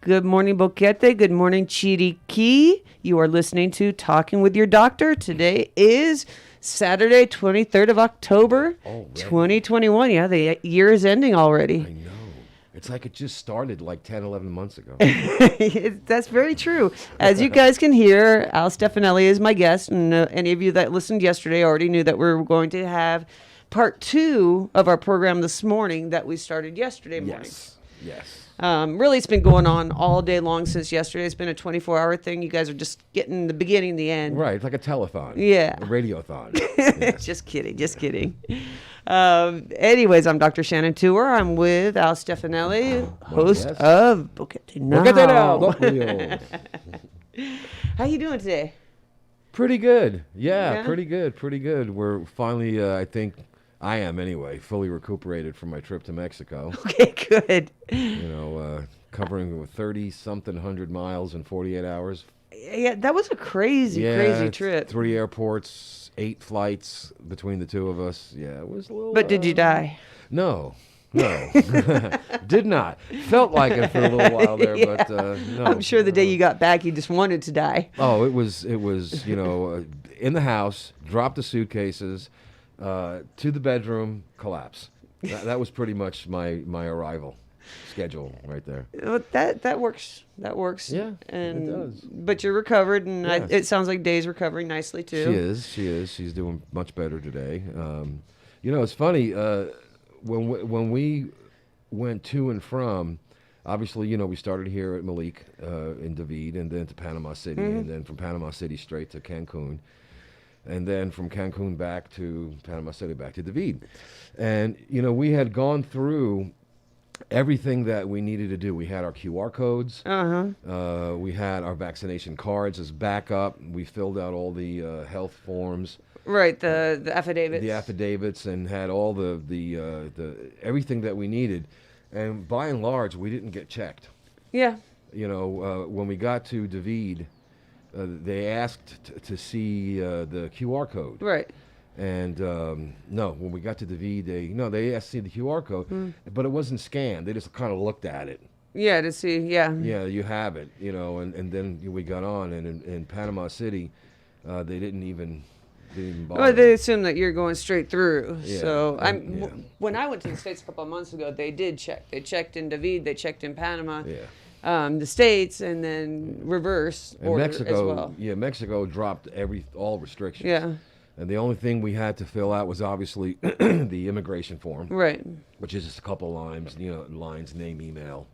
Good morning, Boquete. Good morning, Chiriqui. You are listening to Talking with Your Doctor. Today is Saturday, 23rd of October, 2021. Yeah, the year is ending already. I know. It's like it just started like 10, 11 months ago. That's very true. As you guys can hear, Al Stefanelli is my guest, and any of you that listened yesterday already knew that we were going to have part 2 of our program this morning that we started yesterday morning. Yes. Really, it's been going on all day long since yesterday. It's been a 24-hour thing. You guys are just getting the beginning, the end. Right, it's like a telethon. Yeah. A radiothon. Yes. Just kidding. Anyways, I'm Dr. Shannon Tuer. I'm with Al Stefanelli, host of Boquete Now. Boquete Now. How you doing today? Pretty good. Yeah, pretty good. We're finally, I think, I am anyway, fully recuperated from my trip to Mexico. Okay, good. You know, covering 30-something hundred miles in 48 hours. Yeah, that was a crazy trip. 3 airports, 8 flights between the two of us. Yeah, it was a little... But did you die? No. Did not. Felt like it for a little while there, but no. I'm sure the day you got back, you just wanted to die. Oh, it was you know, in the house, dropped the suitcases, to the bedroom, collapse. That was pretty much my arrival schedule right there. That works. Yeah, and it does. But you're recovered, and Yes. it sounds like Day's recovering nicely too. She is. She's doing much better today. You know, it's funny. When we went to and from, obviously, you know, we started here at Malik in David, and then to Panama City, and then from Panama City straight to Cancun. And then from Cancun back to Panama City, back to David. And, you know, we had gone through everything that we needed to do. We had our QR codes. We had our vaccination cards as backup. We filled out all the health forms. Right, the affidavits. The affidavits, and had all the everything that we needed. And by and large, we didn't get checked. Yeah. You know, when we got to David, they asked to see the QR code. Right. And no, when we got to David, they asked to see the QR code, but it wasn't scanned. They just kind of looked at it. Yeah, to see, yeah. Yeah, you have it, you know, and then we got on, and in Panama City, they didn't even bother. Well, they assume that you're going straight through. Yeah. So when I went to the States a couple of months ago, they did check. They checked in David, they checked in Panama. Yeah. The States, and then reverse order Mexico, as well. Yeah, Mexico dropped all restrictions. Yeah. And the only thing we had to fill out was obviously the immigration form. Right. Which is just a couple lines, name, email,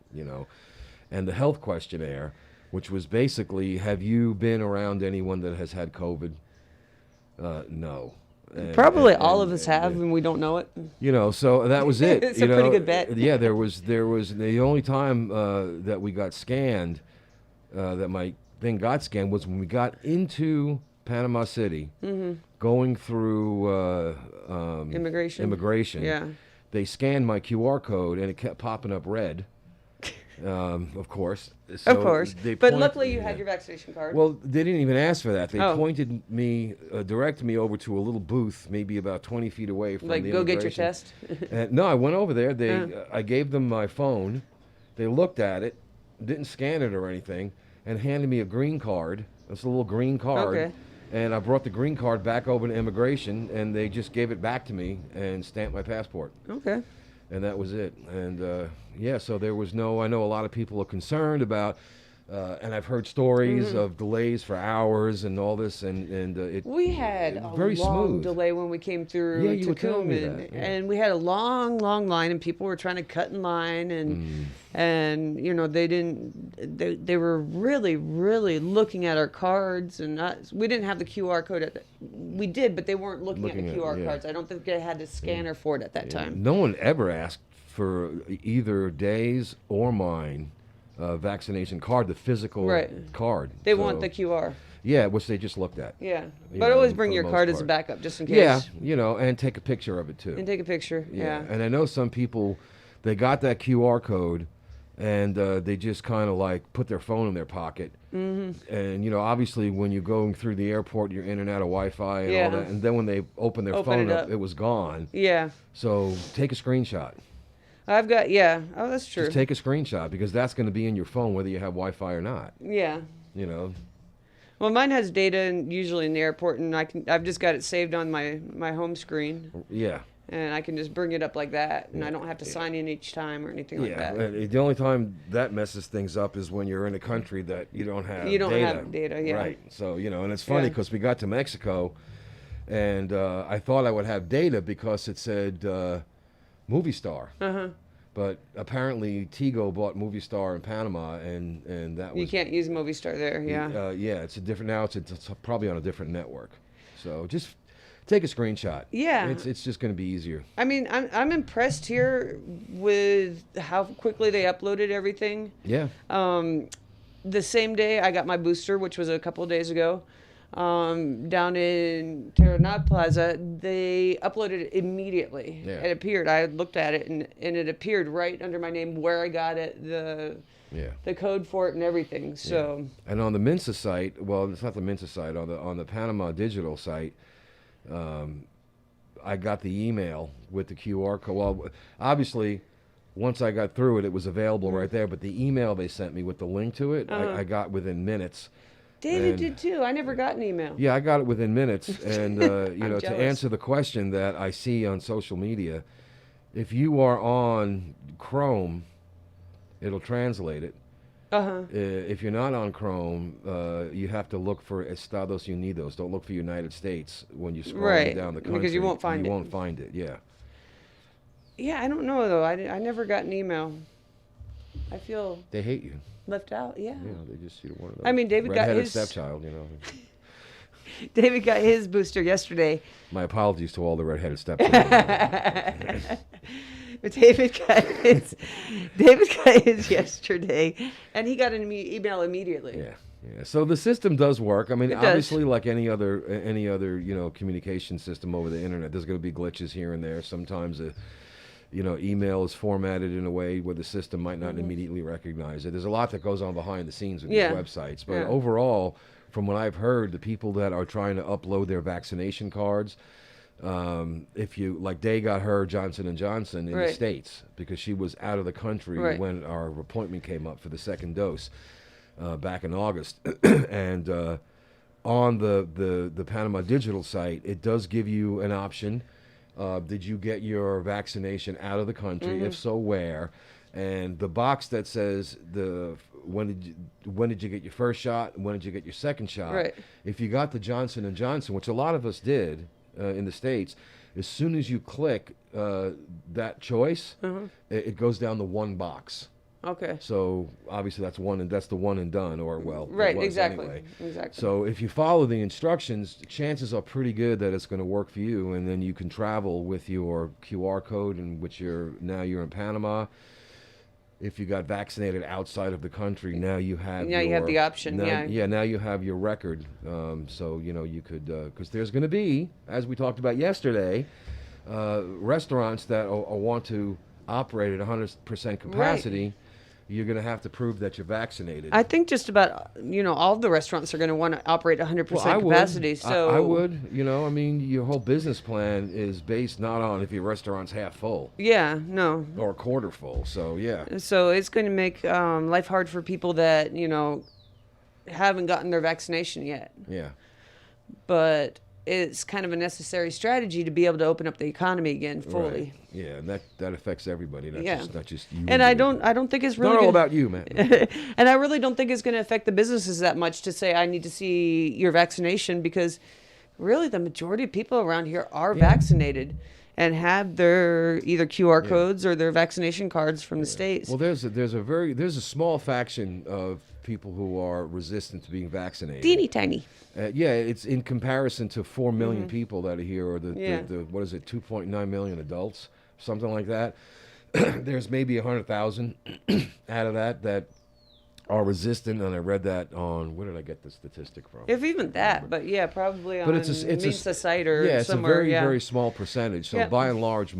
and the health questionnaire, which was basically, have you been around anyone that has had COVID? No. Probably all of us have, and we don't know it. So that was it. It's a pretty good bet. Yeah, there was the only time that we got scanned, that my thing got scanned, was when we got into Panama City, going through Immigration. Immigration. Yeah. They scanned my QR code, and it kept popping up red. of course. Of So course. they But point- luckily you yeah. had your vaccination card. Well, they didn't even ask for that. They Oh. pointed me, directed me over to a little booth, maybe about 20 feet away from like, the go get your immigration. test. And, no, I went over there. Uh-huh. I gave them my phone. They looked at it, didn't scan it or anything, and handed me a green card. It's a little green card. Okay. And I brought the green card back over to immigration, and they just gave it back to me and stamped my passport. Okay. And that was it. And yeah, so there was no. I know a lot of people are concerned about, and I've heard stories of delays for hours and all this, and it. We had a very long smooth. delay when we came through Yeah, you were telling me Tacoma, that, yeah. and we had a long line, and people were trying to cut in line, and you know they were really looking at our cards, and we didn't have the QR code we did, but they weren't looking at the QR yeah. cards. I don't think they had the scanner for it at that time. No one ever asked for either Days or mine vaccination card, the physical Right. card. They So, want the QR. Yeah, which they just looked at. Yeah, You but know, always for bring the your most card as a part. backup, just in case. Yeah, you know, and take a picture of it too. And take a picture. Yeah. And I know some people, they got that QR code, and they just kind of like put their phone in their pocket. Mm-hmm. And you know, obviously, when you're going through the airport, you're in and out of Wi-Fi and Yeah. all that. And then when they open their Open phone it up, up. it was gone. Yeah. So take a screenshot. I've got, yeah. Oh, that's true. Just take a screenshot because that's going to be in your phone whether you have Wi-Fi or not. Yeah. You know. Well, mine has data and usually in the airport, and I've just got it saved on my home screen, Yeah. and I can just bring it up like that, and I don't have to sign in each time or anything like Yeah. that. The only time that messes things up is when you're in a country that you don't have You don't data. have data, yeah. Right. So, you know, and it's funny Yeah. because we got to Mexico and I thought I would have data because it said Movie Star. Uh-huh. But apparently Tigo bought Movie Star in Panama and that was... You can't use Movistar there, yeah. yeah, it's a different... Now it's probably on a different network. So just take a screenshot. Yeah. It's just going to be easier. I mean, I'm impressed here with how quickly they uploaded everything. Yeah. The same day I got my booster, which was a couple of days ago, down in Terranad Plaza, they uploaded it immediately. Yeah. It appeared. I looked at it, and it appeared right under my name, where I got it, Yeah. the code for it, and everything. So And on the Mensa site, well, it's not the Mensa site, on the Panama Digital site, I got the email with the QR code. Well, obviously, once I got through it, it was available right there. But the email they sent me with the link to it, I got within minutes. David And- did too. I never got an email. Yeah, I got it within minutes. And, you I'm know, to jealous. answer the question that I see on social media, if you are on Chrome, it'll translate it. Uh-huh. If you're not on Chrome, you have to look for Estados Unidos. Don't look for United States when you scroll Right, down the because country. you won't find it. You won't find it, yeah. Yeah, I don't know, though. I never got an email. I feel They hate you. left out, yeah. You know, they just, you're one of those I mean, David got redheaded his- stepchild, you know. David got his booster yesterday. My apologies to all the redheaded stepchildren. But David got his yesterday, and he got an email immediately. Yeah, yeah. So the system does work. I mean, It does. obviously, like any other you know, communication system over the internet, there's going to be glitches here and there. Sometimes you know, email is formatted in a way where the system might not immediately recognize it. There's a lot that goes on behind the scenes with Yeah. these websites. But Yeah. overall, from what I've heard, the people that are trying to upload their vaccination cards, if you, like Day got her Johnson & Johnson in the Right. States because she was out of the country Right. when our appointment came up for the second dose back in August. And on the Panama Digital site, it does give you an option. Did you get your vaccination out of the country? If so, where? And the box that says when did you get your first shot? And when did you get your second shot? Right. If you got the Johnson & Johnson, which a lot of us did in the States, as soon as you click that choice, it goes down to one box. Okay. So obviously that's the one and done, or well, it Right, was exactly. anyway. Exactly. So if you follow the instructions, chances are pretty good that it's going to work for you, and then you can travel with your QR code, in which you're in Panama. If you got vaccinated outside of the country, now you have Now you have the option, now, yeah. now you have your record. So you know you could, because there's going to be, as we talked about yesterday, restaurants that want to operate at 100% capacity. you're going to have to prove that you're vaccinated. I think just about, all the restaurants are going to want to operate 100% capacity. So I would. I mean, your whole business plan is based not on if your restaurant's half full. Yeah, no. Or a quarter full. So, yeah. So it's going to make life hard for people that, haven't gotten their vaccination yet. Yeah. But it's kind of a necessary strategy to be able to open up the economy again fully. Right. Yeah, and that affects everybody, not just you. And I don't think it's really not all about you, man. And I really don't think it's going to affect the businesses that much to say I need to see your vaccination, because really the majority of people around here are vaccinated and have their either QR codes or their vaccination cards from the states. Well, there's a small faction of people who are resistant to being vaccinated. Teeny tiny. It's in comparison to 4 million people that are here, or the what is it, 2.9 million adults, something like that. There's maybe 100,000 out of that are resistant, and I read that on, where did I get the statistic from? If even that, but probably on Mensa site or somewhere. It's a very, very small percentage. So by and large,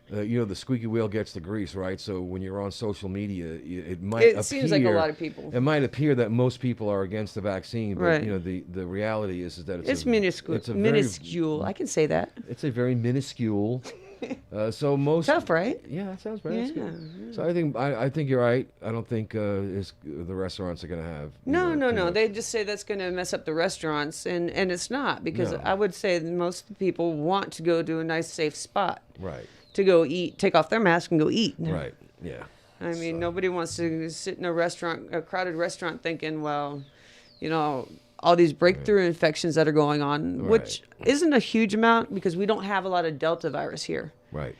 the squeaky wheel gets the grease, right? So when you're on social media, it seems like a lot of people. It might appear that most people are against the vaccine, but right. The reality is that it's minuscule. It's minuscule. I can say that. It's a very minuscule. So most tough, right? Yeah, that sounds right. Yeah. So I think you're right. I don't think the restaurants are going to have. No. They just say that's going to mess up the restaurants, and it's not, because I would say that most people want to go to a nice, safe spot. Right. To go eat, take off their mask and go eat. Right. Yeah. I mean, nobody wants to sit in a crowded restaurant thinking, well, all these breakthrough infections that are going on, which isn't a huge amount because we don't have a lot of Delta virus here. Right.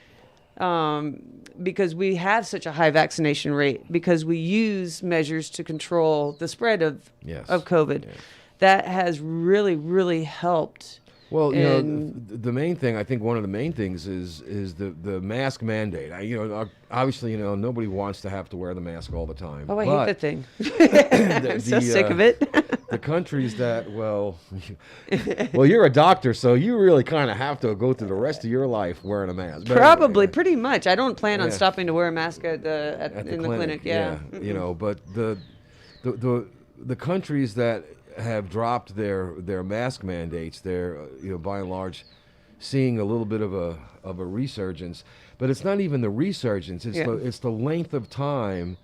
Because we have such a high vaccination rate, because we use measures to control the spread of COVID. Yes. That has really, really helped. Well, the main thing, I think one of the main things is the mask mandate. Obviously, nobody wants to have to wear the mask all the time. Oh, I hate that thing. I'm so sick of it. The countries that, well, you're a doctor, so you really kind of have to go through the rest of your life wearing a mask. But probably, pretty much. I don't plan on stopping to wear a mask in the clinic. Yeah. But the countries that have dropped their mask mandates, they're by and large seeing a little bit of a resurgence, but it's not even the resurgence, it's the length of time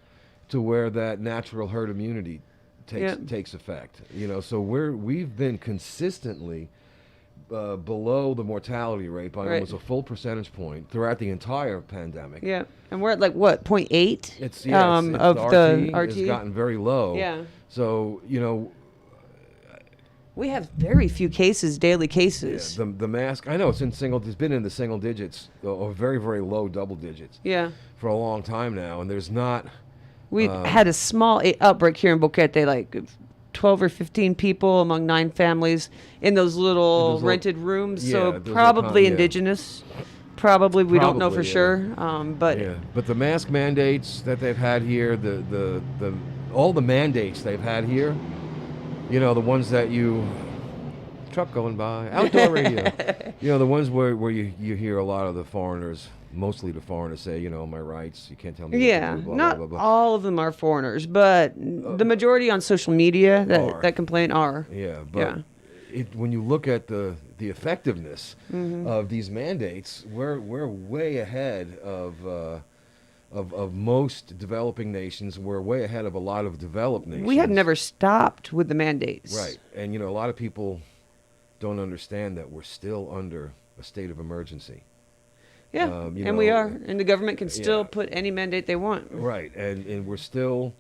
to where that natural herd immunity takes effect. So we've been consistently below the mortality rate by almost a full percentage point throughout the entire pandemic. Yeah, and we're at 0.8. It's the RT has gotten very low. Yeah. So we have very few daily cases. Yeah, the mask, I know it's been in the single digits, or very, very low double digits. Yeah. For a long time now, and there's not. We've had a small outbreak here in Boquete, like 12 or 15 people among 9 families in those little rented rooms. Yeah, so probably indigenous. Probably, we don't know for sure. But the mask mandates that they've had here, all the mandates they've had here. The ones that truck going by, outdoor radio. The ones where you hear a lot of the foreigners, mostly the foreigners, say, my rights, you can't tell me what to do, blah, not blah, blah, blah. all of them are foreigners, but the majority on social media that complain are. Yeah, but when you look at the effectiveness of these mandates, we're way ahead of most developing nations. We're way ahead of a lot of developed nations. We have never stopped with the mandates. Right. And, a lot of people don't understand that we're still under a state of emergency. Yeah, and we are. And the government can still put any mandate they want. Right. And we're still...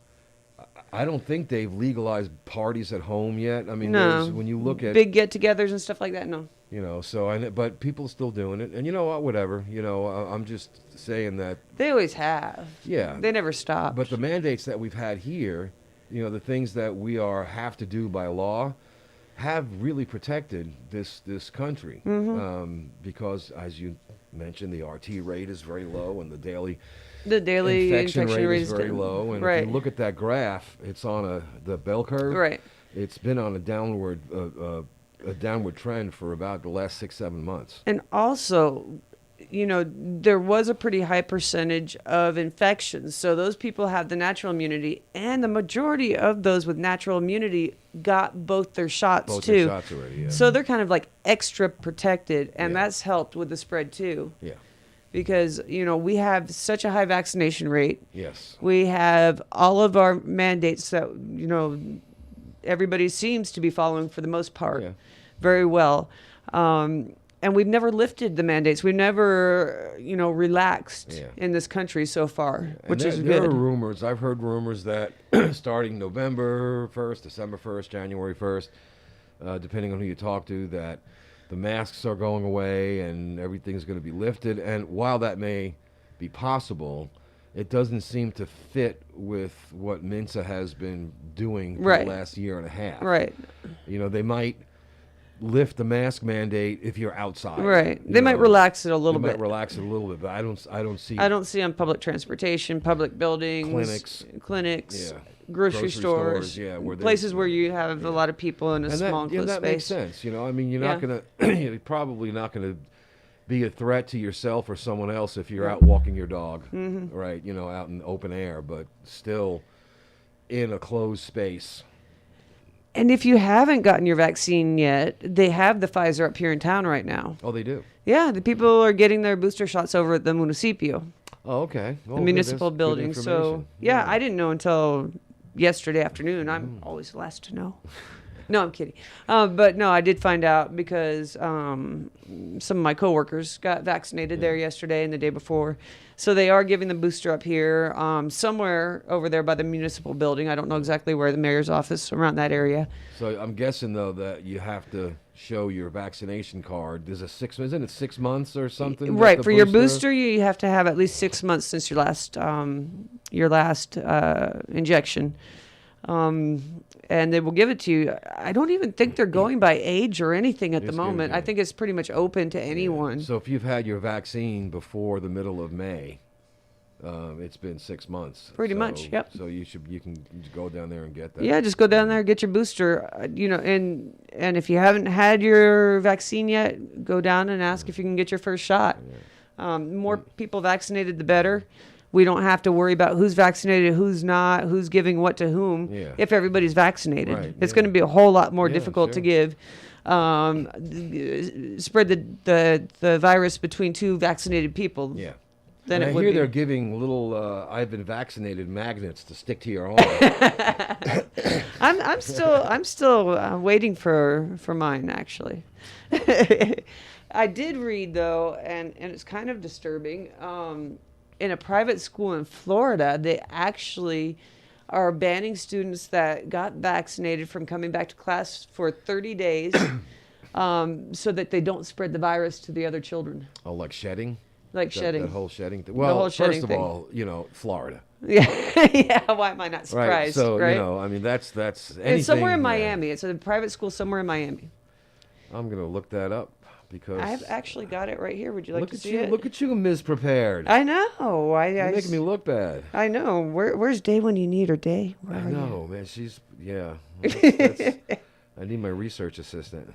I don't think they've legalized parties at home yet. I mean, when you look at... big get-togethers and stuff like that, no. But people are still doing it. And you know what, whatever. I'm just saying that... They always have. Yeah. They never stop. But the mandates that we've had here, the things that we have to do by law, have really protected this country. Because, as you mentioned, the RT rate is very low, and the daily infection rate is very low. And if you look at that graph, it's on the bell curve. Right. It's been on a downward trend for about the last 6-7 months. And also, there was a pretty high percentage of infections. So those people have the natural immunity, and the majority of those with natural immunity got both their shots Both too. their shots already, yeah. So they're kind of like extra protected, and Yeah. that's helped with the spread too. Yeah. Because, we have such a high vaccination rate. Yes. We have all of our mandates that, everybody seems to be following for the most part very well. And we've never lifted the mandates. We've never, relaxed in this country so far, which is there good. are rumors. I've heard rumors that starting November 1st, December 1st, January 1st, depending on who you talk to, that the masks are going away and everything's going to be lifted. And while that may be possible, it doesn't seem to fit with what Mensa has been doing for the last year and a half. Right. They might lift the mask mandate if you're outside. Right. They might relax it a little bit. Might relax it a little bit, but I don't see. I don't see on public transportation, public buildings, clinics, grocery stores, where places where you have a lot of people in a small enclosed that space. makes sense. You're not gonna, you're probably not gonna be a threat to yourself or someone else if you're out walking your dog, right? Out in open air, but still in a closed space. And if you haven't gotten your vaccine yet, they have the Pfizer up here in town right now. Oh, they do? Yeah, the people are getting their booster shots over at the municipio. Oh, okay. Well, the municipal building. So, I didn't know until yesterday afternoon. I'm always the last to know. No, I'm kidding. But no, I did find out because some of my coworkers got vaccinated there yesterday and the day before. So they are giving the booster up here somewhere over there by the municipal building. I don't know exactly where, the mayor's office, around that area. So I'm guessing, though, that you have to show your vaccination card. Isn't it 6 months or something? Right. For your booster, you have to have at least 6 months since your last injection. And they will give it to you. I don't even think they're going by age or anything at the moment. I think it's pretty much open to anyone. So if you've had your vaccine before the middle of May, it's been 6 months. Pretty much, yep. So you can go down there and get that. Yeah, just go down there, get your booster. And if you haven't had your vaccine yet, go down and ask if you can get your first shot. More people vaccinated, the better. We don't have to worry about who's vaccinated, who's not, who's giving what to whom. If everybody's vaccinated, it's going to be a whole lot more difficult to give. Spread the virus between two vaccinated people. Yeah. Than and it I would hear be. they're giving little "I've been vaccinated" magnets to stick to your arm. I'm still waiting for mine, actually. I did read though, and it's kind of disturbing. In a private school in Florida, they actually are banning students that got vaccinated from coming back to class for 30 days so that they don't spread the virus to the other children. Oh, like shedding? Shedding. That whole shedding thing. Well, first of all, Florida. Yeah, why am I not surprised? Right, so, right? that's anything. It's somewhere in Miami. It's a private school somewhere in Miami. I'm going to look that up. Because I've actually got it right here. Would you like to see it? Look at you, misprepared. I know. You're making me look bad. I know. Where's Day when you need her, Day? I know, man. She's I need my research assistant.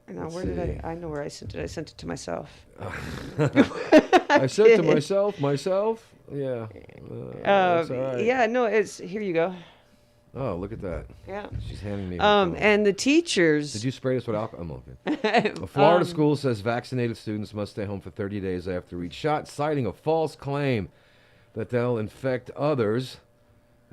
Now, I know where I sent it. I sent it to myself. I sent to myself. Yeah. That's all right. Yeah. No. It's here. You go. Oh, look at that. Yeah. She's handing me. And the teachers. Did you spray this with alcohol? I'm okay. A Florida school says vaccinated students must stay home for 30 days after each shot, citing a false claim that they'll infect others.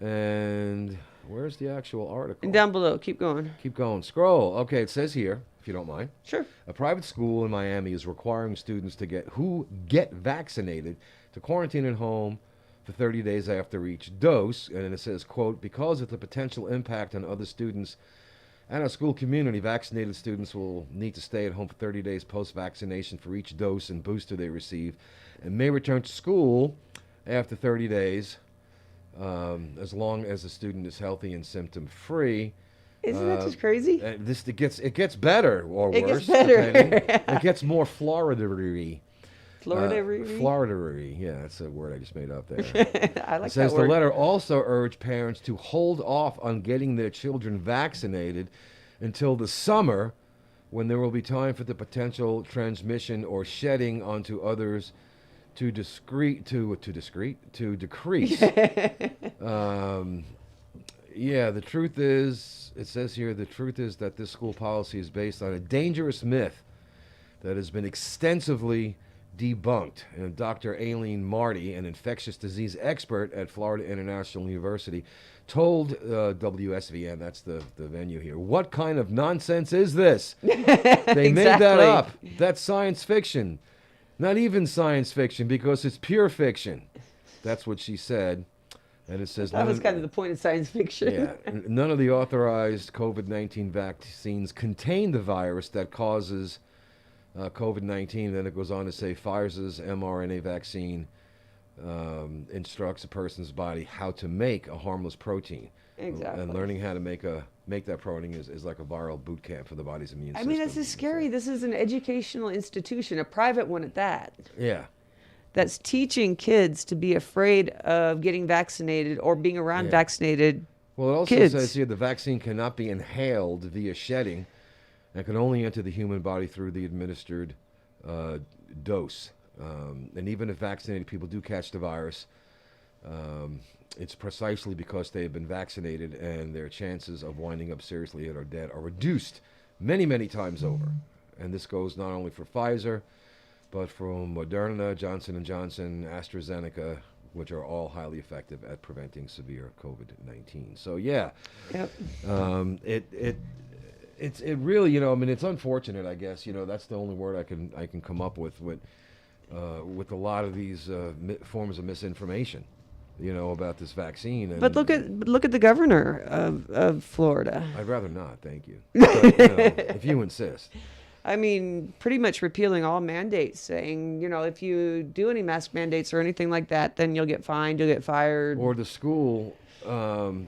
And where's the actual article? Down below. Keep going. Keep going. Scroll. Okay, it says here, if you don't mind. Sure. A private school in Miami is requiring students who get vaccinated to quarantine at home for 30 days after each dose. And then it says, quote, because of the potential impact on other students and our school community, vaccinated students will need to stay at home for 30 days post-vaccination for each dose and booster they receive and may return to school after 30 days as long as the student is healthy and symptom-free. Isn't that just crazy? It gets better or worse. It gets better. It gets more Florida-y. Florida-y? Yeah, that's a word I just made up there. I like it says that word. The letter also urged parents to hold off on getting their children vaccinated until the summer when there will be time for the potential transmission or shedding onto others to decrease. Yeah, the truth is, it says here, the truth is that this school policy is based on a dangerous myth that has been extensively debunked. And Dr. Aileen Marty, an infectious disease expert at Florida International University, told WSVN, that's the venue here, what kind of nonsense is this? They made that up. That's science fiction. Not even science fiction, because it's pure fiction. That's what she said. And it says that was kind of the point of science fiction. Yeah, none of the authorized COVID-19 vaccines contain the virus that causes COVID-19. Then it goes on to say Pfizer's mRNA vaccine instructs a person's body how to make a harmless protein. Exactly. And learning how to make that protein is like a viral boot camp for the body's immune system. I mean, this is scary. This is an educational institution, a private one at that. Yeah. That's teaching kids to be afraid of getting vaccinated or being around vaccinated Well, it also kids. says here the vaccine cannot be inhaled via shedding and can only enter the human body through the administered dose. And even if vaccinated people do catch the virus, it's precisely because they have been vaccinated, and their chances of winding up seriously ill or dead are reduced many, many times over. And this goes not only for Pfizer, but from Moderna, Johnson & Johnson, AstraZeneca, which are all highly effective at preventing severe COVID-19. So yeah, Yep. It really, I mean, it's unfortunate, I guess. That's the only word I can come up with a lot of these forms of misinformation, about this vaccine. And But look at the governor of Florida. I'd rather not, thank you. But, if you insist. I mean, pretty much repealing all mandates, saying, if you do any mask mandates or anything like that, then you'll get fined, you'll get fired. Or the school will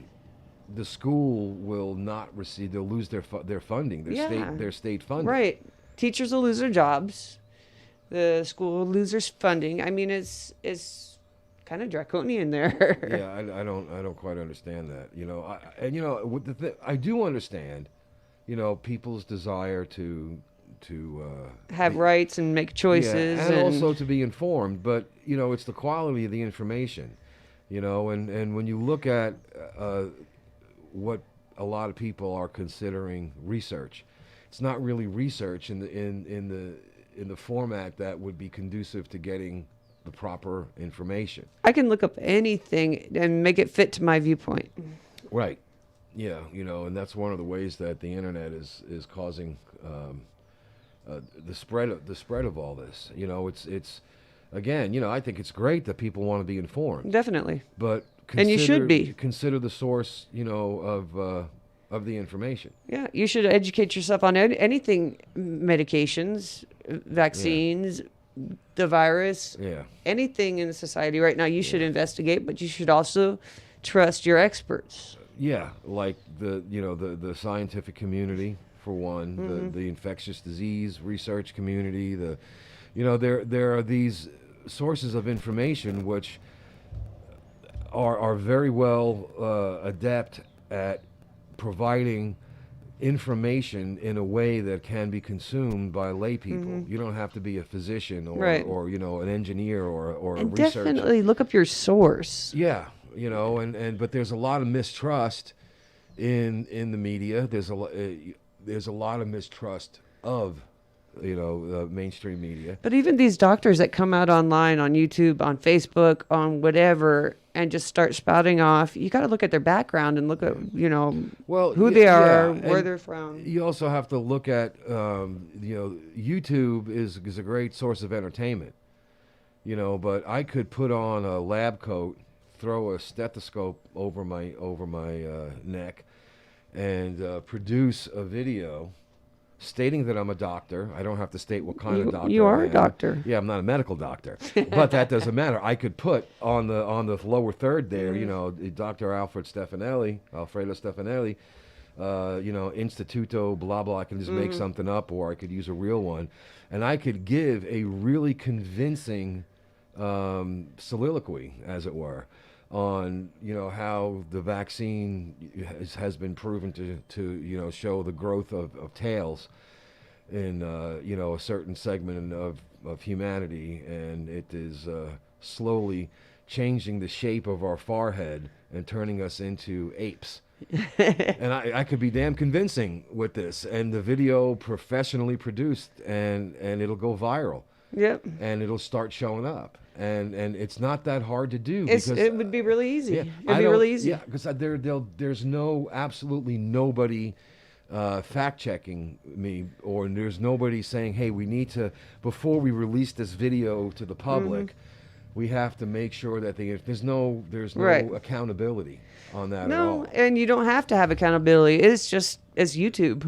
not receive. They'll lose their funding, their state funding. Right. Teachers will lose their jobs. The school will lose their funding. I mean, it's kind of draconian there. Yeah, I don't quite understand that. I do understand, people's desire to have rights and make choices, and also to be informed. But it's the quality of the information, and when you look at what a lot of people are considering research, it's not really research in the format that would be conducive to getting the proper information. I can look up anything and make it fit to my viewpoint. Right. Yeah, and that's one of the ways that the internet is causing the spread of all this. It's again, I think it's great that people want to be informed. Definitely. But and you should be. Consider the source, of the information. Yeah, you should educate yourself on anything, medications, vaccines, the virus, anything in society right now. You should investigate, but you should also trust your experts. Yeah, like the scientific community, for one, the infectious disease research community. There are these sources of information which are very well adept at providing information in a way that can be consumed by lay people. You don't have to be a physician or an engineer or a researcher. Definitely look up your source. Yeah, but there's a lot of mistrust in the media. There's a lot of mistrust of the mainstream media. But even these doctors that come out online, on YouTube, on Facebook, on whatever, and just start spouting off, you got to look at their background and look at, who they are, where they're from. You also have to look at, YouTube is a great source of entertainment, but I could put on a lab coat, throw a stethoscope over my neck, and produce a video stating that I'm a doctor. I don't have to state what kind of doctor you are I a am. doctor. Yeah, I'm not a medical doctor, but that doesn't matter. I could put on the lower third there, Dr. Alfredo Stefanelli, Instituto, blah blah. I can just make something up, or I could use a real one, and I could give a really convincing soliloquy, as it were, on how the vaccine has been proven to show the growth of tails, in a certain segment of humanity, and it is slowly changing the shape of our forehead and turning us into apes. And I could be damn convincing with this, and the video professionally produced, and it'll go viral. Yep. And it'll start showing up, and it's not that hard to do, It would be really easy. Yeah, It'd be really easy. Yeah, because there's absolutely nobody fact checking me, or there's nobody saying, hey, we need to, before we release this video to the public, we have to make sure that there's no Right. accountability on that at No, all. and you don't have to have accountability. It's just as YouTube.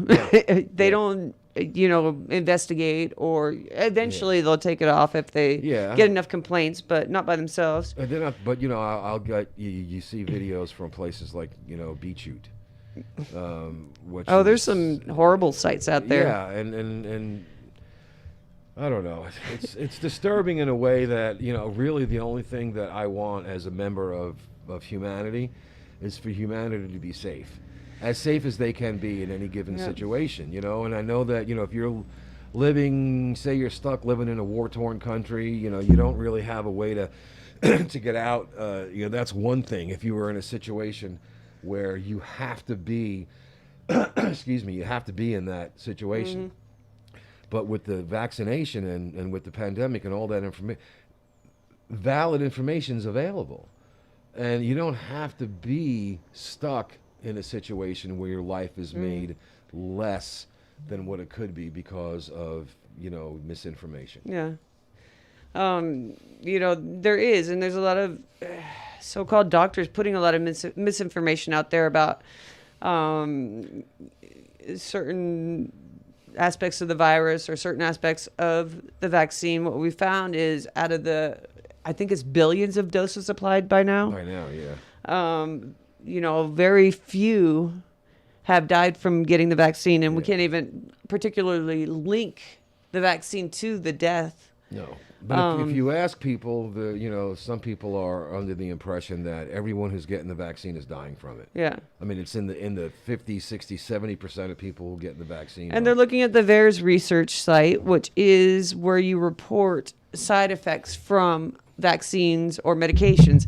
They don't, investigate, or eventually they'll take it off if they get enough complaints, but not by themselves. They're not, but I'll get you see videos from places like BitChute. There's some horrible sites out there. Yeah, and I don't know. It's disturbing in a way that really the only thing that I want as a member of humanity is for humanity to be safe as they can be in any given situation. And I know that if you're living, say you're stuck living in a war-torn country, you don't really have a way to to get out. That's one thing. If you were in a situation where you have to be, excuse me, you have to be in that situation. But with the vaccination and with the pandemic and all that information, valid information is available. And you don't have to be stuck in a situation where your life is made less than what it could be because of, misinformation. Yeah. There is, and there's a lot of so-called doctors putting a lot of misinformation out there about certain aspects of the virus or certain aspects of the vaccine. What we found is out of I think it's billions of doses applied by now. By now, yeah. Very few have died from getting the vaccine, and we can't even particularly link the vaccine to the death. No. But if you ask people, some people are under the impression that everyone who's getting the vaccine is dying from it. Yeah. I mean, it's in the 50, 60, 70% of people who get the vaccine. And they're looking at the VAERS research site, which is where you report side effects from vaccines or medications.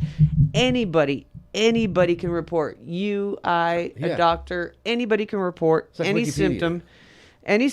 Anybody can report. A doctor, anybody can report like any Wikipedia. symptom, and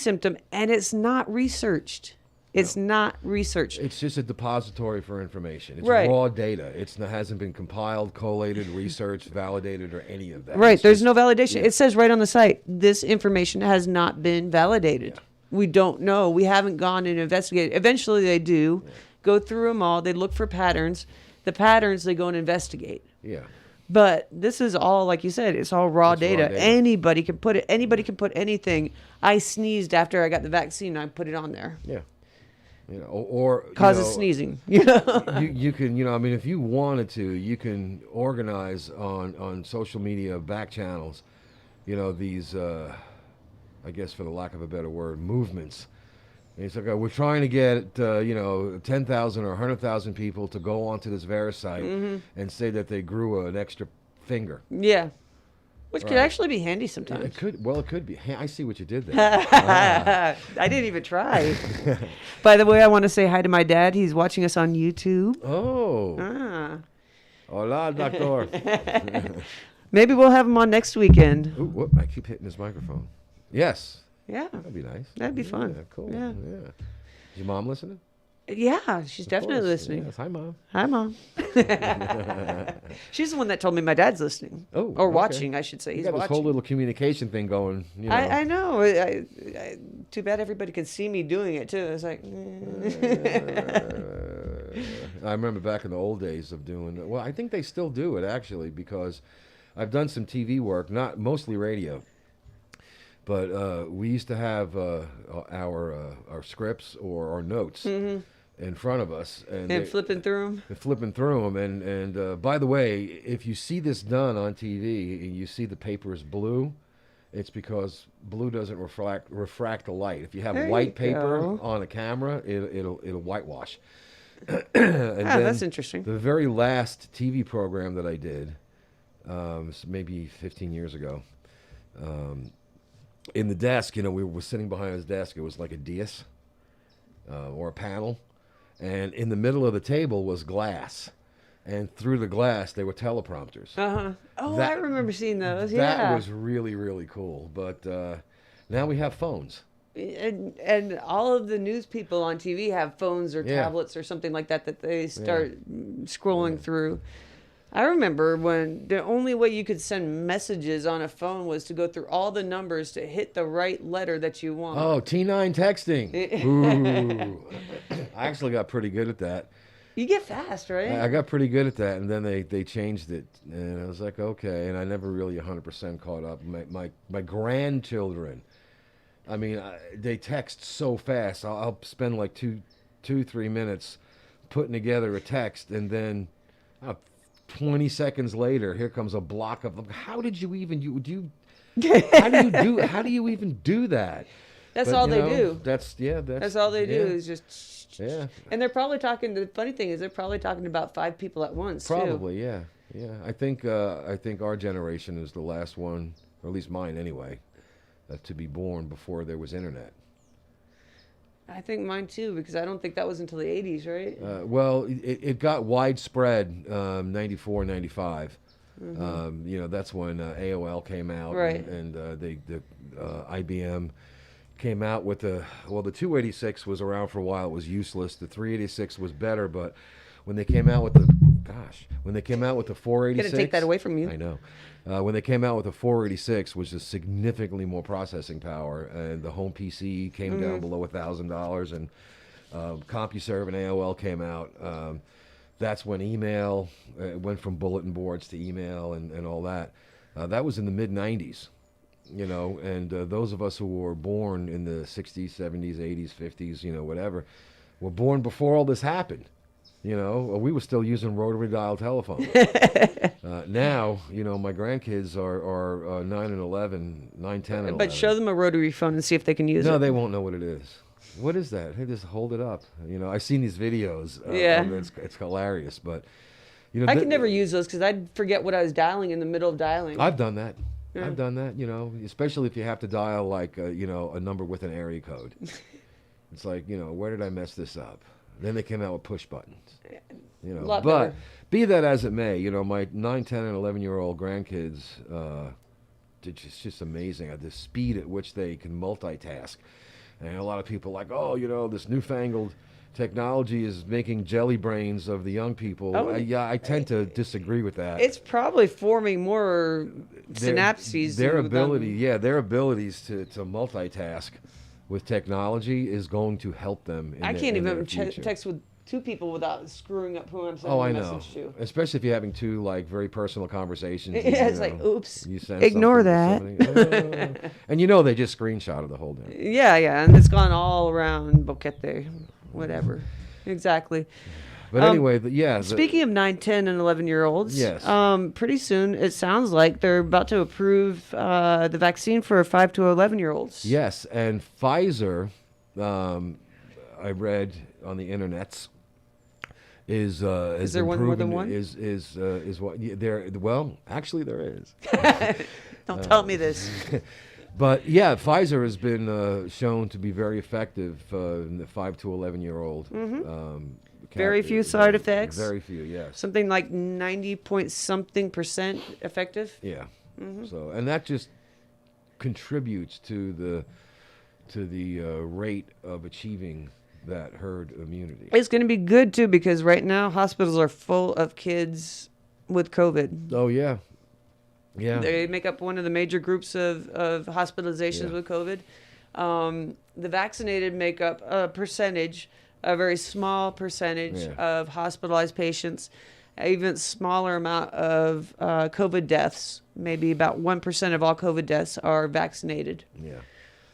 it's not researched. It's not researched. It's just a depository for information. It's Right. raw data. It hasn't been compiled, collated, researched, validated, or any of that. Right. There's no validation. It says right on the site, this information has not been validated. Yeah. We don't know. We haven't gone and investigated. Eventually they do. Go through them all. They look for patterns. The patterns they go and investigate. Yeah. But this is all, like you said, it's all raw data. Raw data. Anybody can put it. Anybody can put anything. I sneezed after I got the vaccine. I put it on there. Yeah. Or Causes sneezing. you can, I mean, if you wanted to, you can organize on social media back channels, these, I guess for the lack of a better word, movements. And it's like, we're trying to get, 10,000 or 100,000 people to go onto this VAERS site and say that they grew an extra finger. Yeah. Which could actually be handy sometimes. It could. Well, it could be. Hey, I see what you did there. I didn't even try. By the way, I want to say hi to my dad. He's watching us on YouTube. Oh. Hola, doctor. Maybe we'll have him on next weekend. Ooh, whoop, I keep hitting his microphone. Yes. Yeah. That'd be nice. That'd be fun. Yeah, cool. Yeah. Is your mom listening? Yeah, she's definitely listening. Yes. Hi, Mom. Hi, Mom. She's the one that told me my dad's listening. Oh, or okay. watching, I should say. You He's got watching. this whole little communication thing going. I know. Too bad everybody can see me doing it, too. It's like... I remember back in the old days of doing... Well, I think they still do it, actually, because I've done some TV work, not mostly radio. But we used to have our scripts or our notes in front of us. And flipping through them. And flipping through them. And by the way, if you see this done on TV and you see the paper is blue, it's because blue doesn't refract the light. If you have white paper on a camera, it'll whitewash. That's interesting. The very last TV program that I did, maybe 15 years ago, in the desk, we were sitting behind his desk. It was like a dais or a panel. And in the middle of the table was glass. And through the glass, there were teleprompters. Uh-huh. Oh, I remember seeing those. That was really, really cool. But now we have phones. And all of the news people on TV have phones or tablets or something like that they start scrolling through. I remember when the only way you could send messages on a phone was to go through all the numbers to hit the right letter that you want. Oh, T9 texting. Ooh. I actually got pretty good at that. You get fast, right? I got pretty good at that, and then they changed it, and I was like, okay, and I never really 100% caught up. My grandchildren, I mean, they text so fast. I'll spend like 3 minutes putting together a text, and then 20 seconds later, here comes a block of. How did you even how do you even do that? That's all they do. That's all they do is just. Yeah. And they're probably talking. The funny thing is, they're probably talking to about 5 people at once. Probably, too. yeah. I think our generation is the last one, or at least mine anyway, to be born before there was internet. I think mine too, because I don't think that was until the 80s, right? Well, it got widespread 94, 95. That's when AOL came out, right? And IBM came out with the 286 was around for a while. It was useless. The 386 was better, but when they came out with the 486, gonna take that away from you. I know. When they came out with the 486, which is significantly more processing power, and the home PC came down below $1,000, and CompuServe and AOL came out. That's when email went from bulletin boards to email and all that. That was in the mid 90s. And those of us who were born in the 60s, 70s, 80s, 50s, whatever, were born before all this happened. We were still using rotary dial telephones. Now, my grandkids are 9 and 11, 9, 10 and 11. But show them a rotary phone and see if they can use it. No, they won't know what it is. What is that? Hey, just hold it up. I've seen these videos. It's hilarious, but I could never use those because I'd forget what I was dialing in the middle of dialing. I've done that. I've done that, especially if you have to dial like, a number with an area code. It's like, where did I mess this up? Then they came out with push buttons. But better. Be that as it may, my 9, 10, and 11-year-old grandkids, it's just amazing at the speed at which they can multitask. And a lot of people are like, oh, this newfangled technology is making jelly brains of the young people. I tend to disagree with that. It's probably forming more synapses. Their abilities to multitask with technology is going to help them. I can't even text with 2 people without screwing up who I'm sending a message to. Especially if you're having 2 very personal conversations. It's like, oops, ignore that. And they just screenshotted the whole thing. Yeah, and it's gone all around Boquete, whatever. Exactly. But anyway, speaking of 9, 10, and 11-year-olds, yes. Pretty soon it sounds like they're about to approve the vaccine for 5 to 11-year-olds. Yes, and Pfizer, I read on the internets, is there one more than one? Is what there? Well, actually, there is. Don't tell me this. But Pfizer has been shown to be very effective in the 5 to 11-year-old. Very few side effects. Very few, yes. Something like 90-point-something% effective. Yeah. So, and that just contributes to the rate of achieving that herd immunity. It's going to be good too because right now hospitals are full of kids with COVID. Oh yeah. They make up one of the major groups of hospitalizations with COVID. The vaccinated make up a very small percentage of hospitalized patients, even smaller amount of COVID deaths. Maybe about 1% of all COVID deaths are vaccinated. Yeah.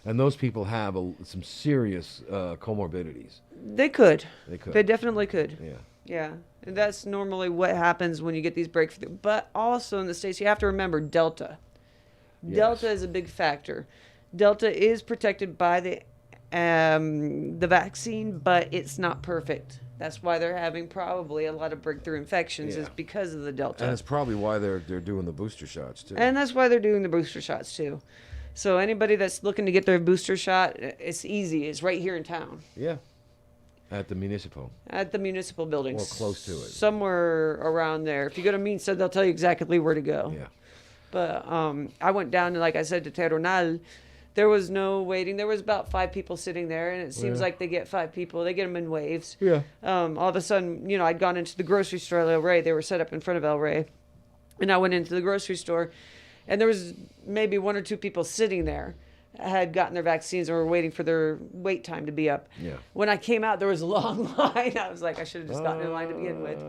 And those people have some serious comorbidities. They could. They could. They definitely could. Yeah. Yeah. And that's normally what happens when you get these breakthroughs. But also in the States, you have to remember Delta. Yes. Delta is a big factor. Delta is protected by the vaccine, but it's not perfect. That's why they're having probably a lot of breakthrough infections is because of the Delta. And it's probably why they're doing the booster shots too. And that's why they're doing the booster shots too. So anybody that's looking to get their booster shot, it's easy. It's right here in town. Yeah. At the municipal. At the municipal buildings. Or close to it. Somewhere around there. If you go to Minsa, they'll tell you exactly where to go. Yeah. But I went down, like I said, to Terronal. There was no waiting. There was about 5 people sitting there, and it seems like they get 5 people. They get them in waves. Yeah. All of a sudden, I'd gone into the grocery store at El Rey. They were set up in front of El Rey. And I went into the grocery store, and there was maybe 1 or 2 people sitting there, had gotten their vaccines and were waiting for their wait time to be up. Yeah. When I came out, there was a long line. I was like, I should have just gotten in line to begin with.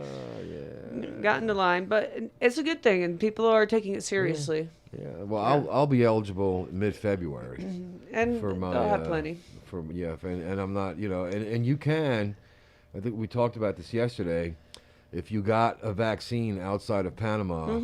Yeah. Got in the line, but it's a good thing, and people are taking it seriously. Yeah. Well, I'll be eligible mid-February. And for my, they'll have plenty. And I'm not, and you can. I think we talked about this yesterday. If you got a vaccine outside of Panama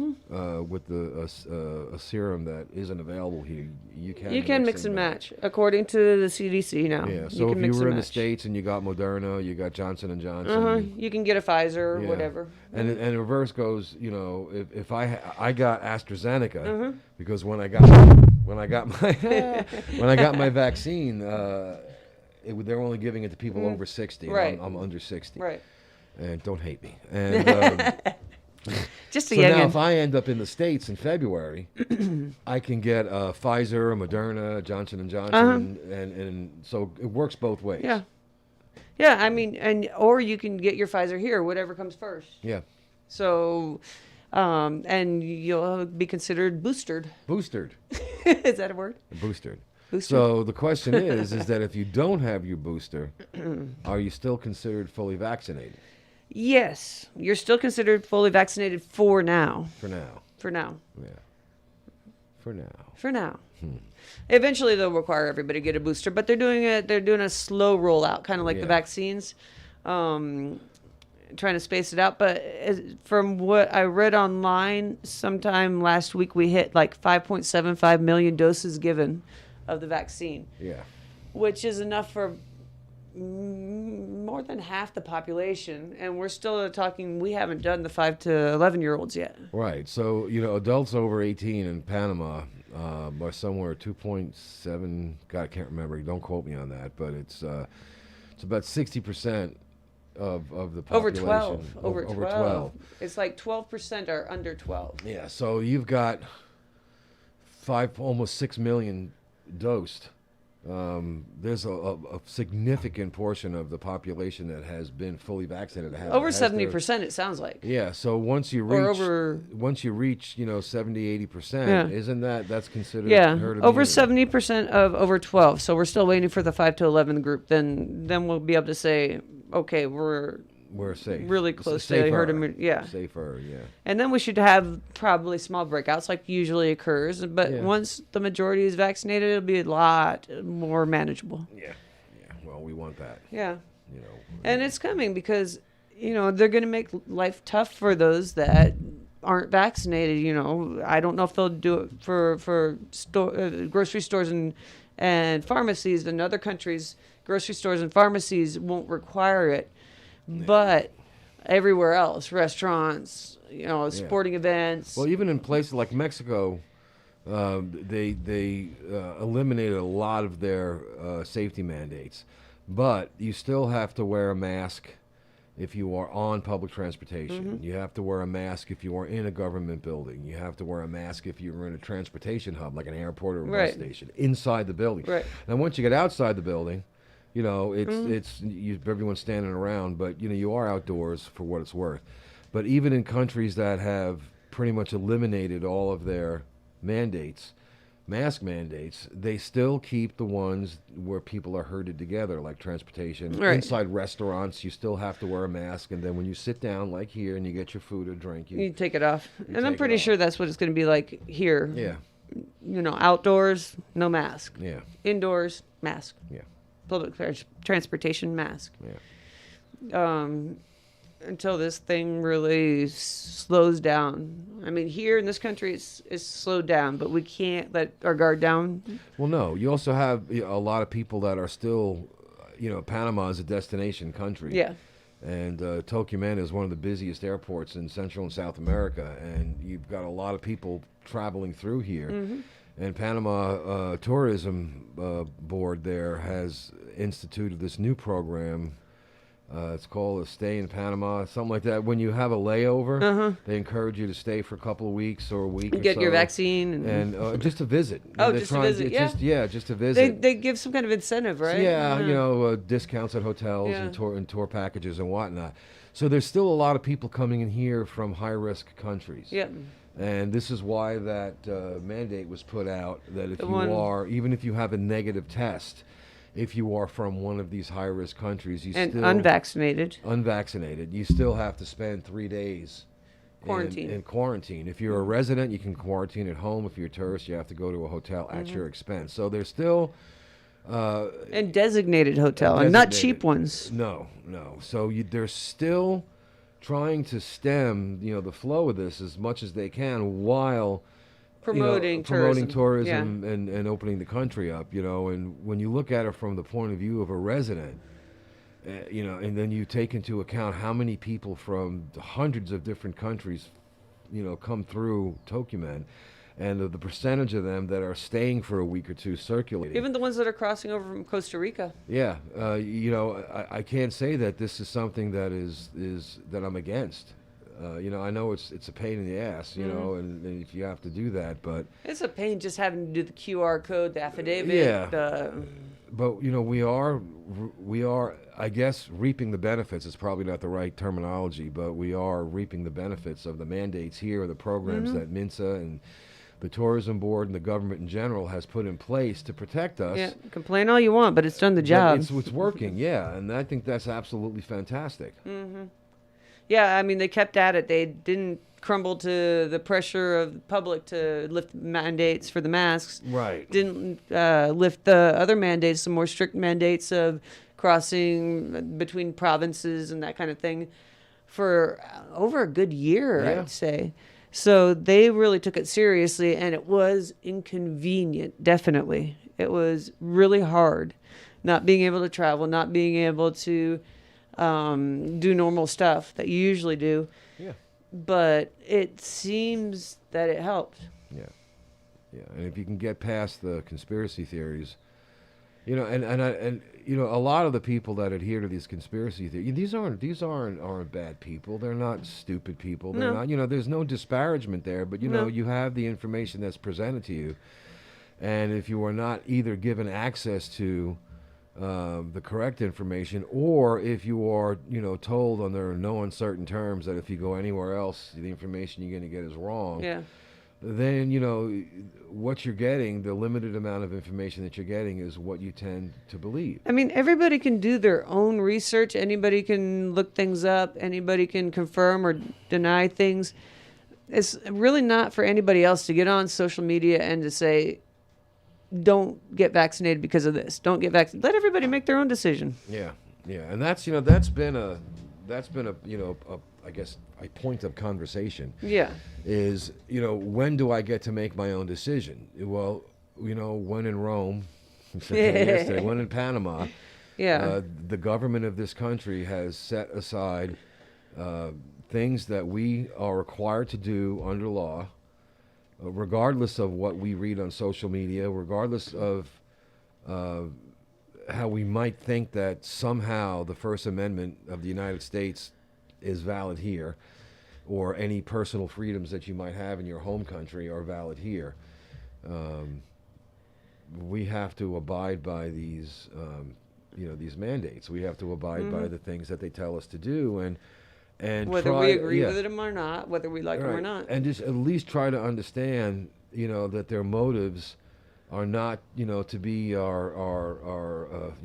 with a serum that isn't available here, you can mix and match according to the CDC now. Yeah. So if you were in the States and you got Moderna, you got Johnson and Johnson. You can get a Pfizer or whatever. And in reverse goes, if I got AstraZeneca because when I got my when I got my vaccine, they're only giving it to people over 60. Right. I'm under 60. Right. And don't hate me. And just a so now, youngin'. if I end up in the States in February, I can get Pfizer, Moderna, Johnson and Johnson, and so it works both ways. Yeah. Yeah, I mean, or you can get your Pfizer here, whatever comes first. Yeah. So, and you'll be considered boosted. Boosted. Is that a word? Boosted. Boosted. So the question is that if you don't have your booster, are you still considered fully vaccinated? Yes, you're still considered fully vaccinated for now. For now. For now. Yeah. For now. For now. Eventually, they'll require everybody to get a booster, but they're doing a slow rollout, kind of like the vaccines, trying to space it out. But from what I read online, sometime last week we hit like 5.75 million doses given of the vaccine. Yeah. Which is enough for more than half the population, and we're still talking. We haven't done the 5 to 11-year-olds yet. Right. So adults over 18 in Panama are somewhere 2.7. God, I can't remember. Don't quote me on that, but it's about 60% of the population. Over 12. It's like 12% are under 12. Yeah. So you've got almost 6 million dosed. There's a significant portion of the population that has been fully vaccinated. Over 70%, it sounds like. Yeah, so once you reach 70, 80%, isn't that's considered herd immunity? Over 70% of over 12. So we're still waiting for the 5 to 11 group. Then we'll be able to say, okay, we're safe. Really close to herd immunity. Yeah. Safer, yeah. And then we should have probably small breakouts like usually occurs. But once the majority is vaccinated, it'll be a lot more manageable. Yeah. Yeah. Well, we want that. Yeah. And it's coming because, they're going to make life tough for those that aren't vaccinated. I don't know if they'll do it for grocery stores and pharmacies. In other countries, grocery stores and pharmacies won't require it. But everywhere else, restaurants, sporting events. Well, even in places like Mexico, they eliminated a lot of their safety mandates. But you still have to wear a mask if you are on public transportation. You have to wear a mask if you are in a government building. You have to wear a mask if you're in a transportation hub, like an airport or a bus station, inside the building. Right. And once you get outside the building, everyone's standing around, but you are outdoors for what it's worth. But even in countries that have pretty much eliminated all of their mask mandates, they still keep the ones where people are herded together, like transportation. Right. Inside restaurants, you still have to wear a mask, and then when you sit down, like here, and you get your food or drink, you take it off. And I'm pretty sure that's what it's going to be like here. Yeah. Outdoors, no mask. Yeah. Indoors, mask. Yeah. Public transportation, mask. Yeah. Until this thing really slows down. I mean, here in this country, it's slowed down, but we can't let our guard down. Well, no. You also have a lot of people that are still, Panama is a destination country. Yeah. And Tocumen is one of the busiest airports in Central and South America, and you've got a lot of people traveling through here. And Panama Tourism Board there has instituted this new program. It's called a Stay in Panama, something like that. When you have a layover, they encourage you to stay for a couple of weeks or a week. Get your vaccine and just to visit. Oh, just to visit. Just to visit. They give some kind of incentive, right? So, yeah, discounts at hotels and tour packages and whatnot. So there's still a lot of people coming in here from high-risk countries. Yeah. And this is why that mandate was put out, that even if you have a negative test, if you are from one of these high-risk countries, unvaccinated, you still have to spend 3 days in quarantine. If you're a resident, you can quarantine at home. If you're a tourist, you have to go to a hotel at your expense. So there's still and designated hotel, and not cheap ones. No. So they're still trying to stem, the flow of this as much as they can while promoting tourism and opening the country up, and when you look at it from the point of view of a resident, and then you take into account how many people from hundreds of different countries, come through Tocumen, and the percentage of them that are staying for a week or two circulating. Even the ones that are crossing over from Costa Rica. Yeah, I can't say that this is something that is that I'm against. I know it's a pain in the ass, and if you have to do that, but it's a pain just having to do the QR code, the affidavit. Yeah. But we are, I guess, reaping the benefits. It's probably not the right terminology, but we are reaping the benefits of the mandates here, the programs that MINSA and the Tourism Board and the government in general has put in place to protect us. Yeah, complain all you want, but it's done the job. It's working, yeah, and I think that's absolutely fantastic. Mm-hmm. Yeah, I mean, they kept at it. They didn't crumble to the pressure of the public to lift mandates for the masks. Right. Didn't lift the other mandates, some more strict mandates of crossing between provinces and that kind of thing for over a good year, I'd say. So they really took it seriously, and it was inconvenient, definitely. It was really hard not being able to travel, not being able to do normal stuff that you usually do. Yeah. But it seems that it helped. Yeah. And if you can get past the conspiracy theories, and a lot of the people that adhere to these conspiracy theories, these aren't bad people. They're not stupid people. They're not. There's no disparagement there. But you have the information that's presented to you, and if you are not either given access to the correct information, or if you are, told under no uncertain terms that if you go anywhere else, the information you're going to get is wrong. Yeah. Then, what you're getting, the limited amount of information that you're getting is what you tend to believe. I mean, everybody can do their own research. Anybody can look things up. Anybody can confirm or deny things. It's really not for anybody else to get on social media and to say, don't get vaccinated because of this. Don't get vaccinated. Let everybody make their own decision. Yeah. And that's been a I guess a point of conversation. Yeah. Is, when do I get to make my own decision? Well, when in Rome, yesterday, when in Panama, the government of this country has set aside things that we are required to do under law, regardless of what we read on social media, regardless of how we might think that somehow the First Amendment of the United States is valid here, or any personal freedoms that you might have in your home country are valid here. We have to abide by these mandates. We have to abide by the things that they tell us to do, and whether we agree with them or not, whether we like them or not, and just at least try to understand, that their motives are not, to be our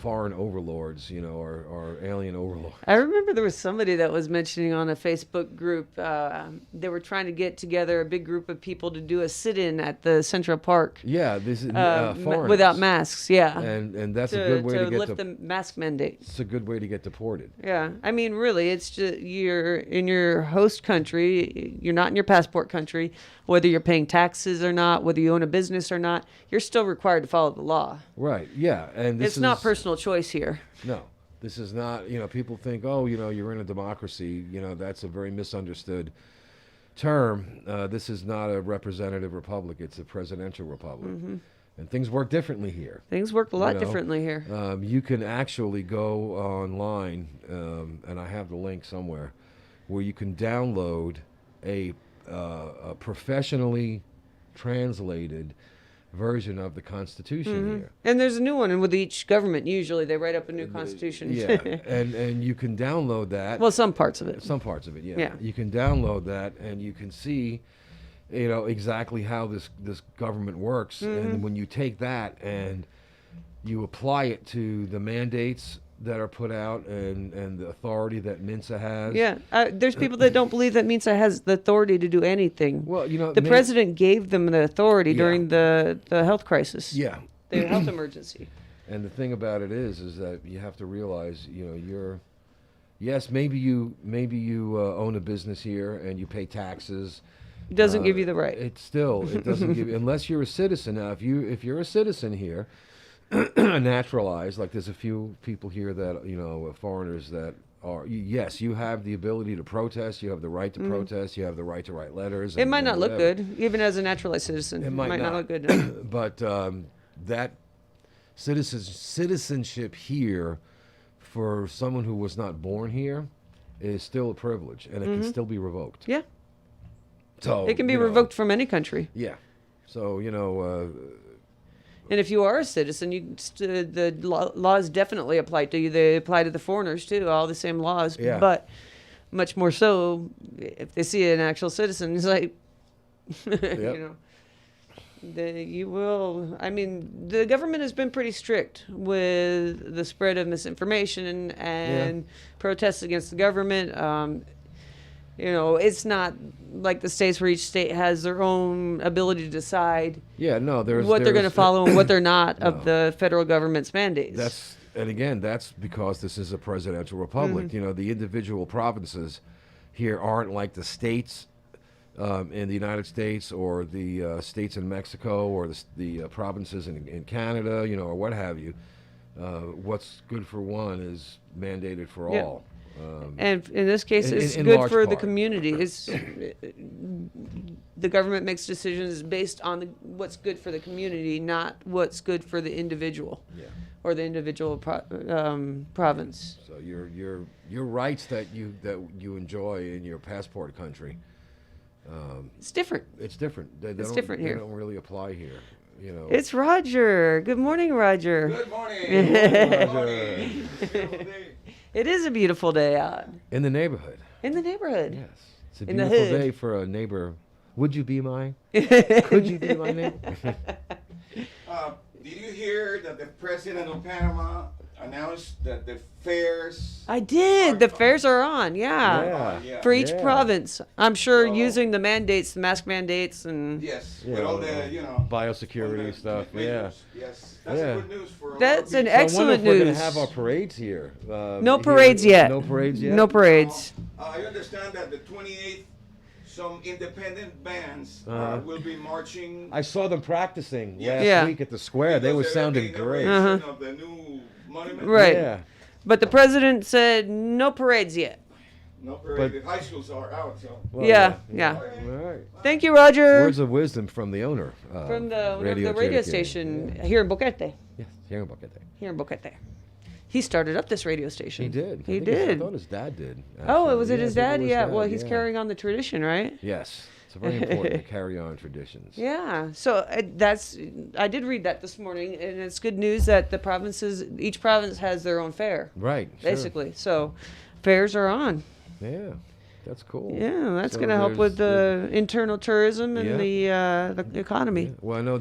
foreign overlords, or alien overlords. I remember there was somebody that was mentioning on a Facebook group, they were trying to get together a big group of people to do a sit-in at the Central Park. Yeah, this is without masks. Yeah, and that's a good way to get lift the mask mandate. It's a good way to get deported. Yeah, I mean, really, it's just you're in your host country. You're not in your passport country. Whether you're paying taxes or not, whether you own a business or not, you're still required to follow the law. Right. Yeah, and it's not personal choice here. No, this is not. People think, you're in a democracy. That's a very misunderstood term, this is not a representative republic; it's a presidential republic, and things work differently here. Things work a lot differently here. You can actually go online, and I have the link somewhere, where you can download a professionally translated version of the Constitution here. And there's a new one, and with each government, usually they write up a new Constitution. Yeah, and you can download that. Well, some parts of it. Some parts of it, yeah. Yeah. You can download that, and you can see, exactly how this government works. And when you take that and you apply it to the mandates that are put out and the authority that MINSA has. Yeah, there's people that don't believe that MINSA has the authority to do anything. Well, the president gave them the authority during the health crisis. Yeah. The health emergency. And the thing about it is that you have to realize, yes, maybe you own a business here and you pay taxes. It doesn't give you the right. It doesn't give you, unless you're a citizen. Now, if you're a citizen here, naturalized, like there's a few people here that, foreigners that are, yes, you have the ability to protest, you have the right to protest, you have the right to write letters. It might not look good, even as a naturalized citizen. It might not look good. But that citizenship here, for someone who was not born here, is still a privilege, and it can still be revoked. Yeah. So it can be revoked from any country. Yeah. So, and if you are a citizen, the laws definitely apply to you. They apply to the foreigners too, all the same laws. Yeah. But much more so if they see an actual citizen. It's like, Yep. you will. I mean, the government has been pretty strict with the spread of misinformation and protests against the government. It's not like the states where each state has their own ability to decide Yeah, no, what they're going to follow and what they're not No. of the federal government's mandates. That's because this is a presidential republic. The individual provinces here aren't like the states in the United States, or the states in Mexico, or the provinces in Canada, or what have you. What's good for one is mandated for all. And in this case, it's in good large for the part. community. The government makes decisions based on what's good for the community, not what's good for the individual or the individual province. So your rights that you enjoy in your passport country, It's different. it's different. It's different here. They don't really apply here. It's Roger. Good morning, Roger. Good morning. Good morning. It is a beautiful day out In the neighborhood. in the neighborhood. Yes. It's a In the beautiful hood. day for a neighbor. Would you be my? Could you be my neighbor? Did you hear that the president of Panama announced that the fairs? I did. The fairs are on. Yeah. Yeah. For each Yeah. province. I'm sure So- using the mandates, the mask mandates, and Yes, Yeah, with all the biosecurity all the stuff. measures. Yes, that's Yeah. good news for. a lot of That's an people. So I wonder excellent if we're going news. to have our parades here. No here. parades yet. No parades yet. No parades. I understand that the 28th, some independent bands will be marching. I saw them practicing Yeah. last Yeah. week at the square. They were because they're sounding the great. inauguration of the new monument. Right. Yeah. But the president said no parades yet. No parade. The high schools are out, so. Well, Yeah. All right. Thank you, Roger. Words of wisdom from the owner. From the owner of the radio dedicated. station here in Boquete. Yes, here in Boquete. Here in Boquete. He started up this radio station. He did. He I did. thought his dad did. Oh, actually. was it Yeah, his I think dad? it was Yeah. dad, Well, he's yeah. carrying on the tradition, right? Yes. It's very important to carry on traditions. Yeah. So I did read that this morning, and it's good news that each province has their own fair, Right. Sure. basically. So fairs are on. Yeah. That's cool. Yeah, that's So going to help with there's the internal tourism and the economy. Well, I know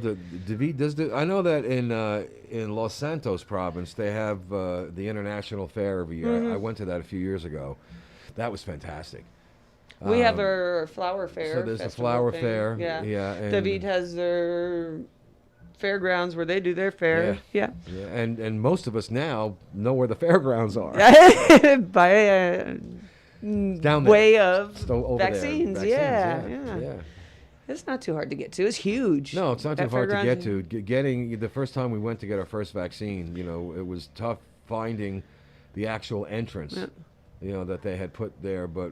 I know that in Los Santos province they have the international fair every year. Mm-hmm. I went to that a few years ago. That was fantastic. We have our flower fair. So there's a festival flower thing. fair. Yeah. Yeah. And, David has their fairgrounds where they do their fair. Yeah. yeah, and most of us now know where the fairgrounds are. By Down there. way of So over there. vaccines. Yeah. It's not too hard to get to. It's huge. No, it's not too That hard to fairgrounds- get to. Getting the first time we went to get our first vaccine, it was tough finding the actual entrance. Yeah. that they had put there, but